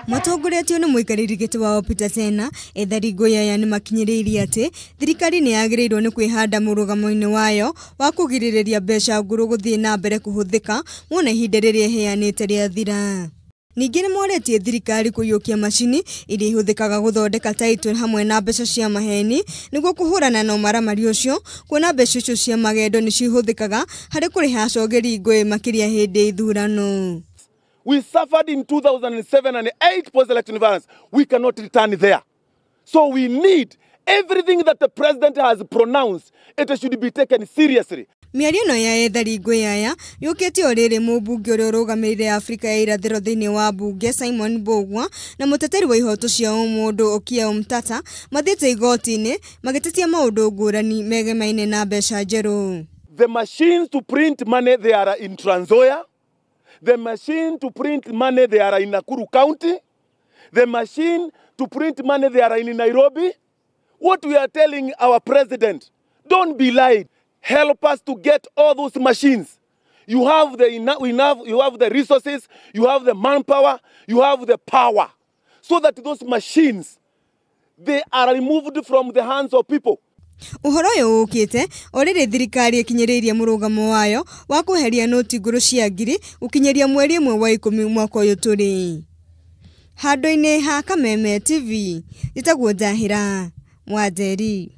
Mũtongoretio nĩ mũikarĩri gĩtĩ wa Peter Sena, ethari ngũĩ aya nĩ makinyĩrĩirie atĩ thirikari nĩ yagĩrĩirwo nĩ kwĩhanda mũrũgamo-inĩ wayo wa kũgirĩrĩria mbeca ngũrũ gũthiĩ na mbere kũhũthĩka mwona ihinda rĩrĩa ĩheanĩte rĩathira. Ningĩ nĩ moretie thirikari kũiyũkia macini iria ihũthĩkaga gũthondeka title hamwe na mbeca cia maheni nĩguo kũhũrana na ũmaramari ũcio, kuona mbeca icio cia magendo nĩ cihũthĩkaga harĩ kũrĩha acogeri ngũĩ makĩria hĩndĩ ya ithurano. We suffered in 2007 and 8 post-election violence. We cannot return there. So we need everything that the president has pronounced, it should be taken seriously. Mĩario ĩno ya ethari ngũĩ aya yũkĩte o rĩrĩ mũmbunge ũrĩa ũrũgamĩrĩire Afrika ya irathĩro thĩinĩ wa mbunge Simon Mbugua na mũteteri wa ihoto cia ũmũndũ Okiya Omtata mathiĩte igoti-inĩ magĩtetia maũndũ ngũrani megemaine na mbeca njerũ. The machines to print money, they are in Trans Nzoia. The machine to print money, they are in Nakuru County. The machine to print money, they are in Nairobi. What we are telling our president, don't be lied. Help us to get all those machines. You have the resources, you have the manpower, you have the power. So that those machines, they are removed from the hands of people. Ũhoro ũyũ ũkĩte o rĩrĩ thirikari ĩkinyĩrĩirie mũrũgamo wayo wa kũheria noti ngũrũ cia ngiri ũkinyĩria mweri ĩmwe wa 10 mwaka ũyũ tũrĩ. Handũ-inĩ ha Kameme TV, njĩtagwo Njahĩra Mwanjeri.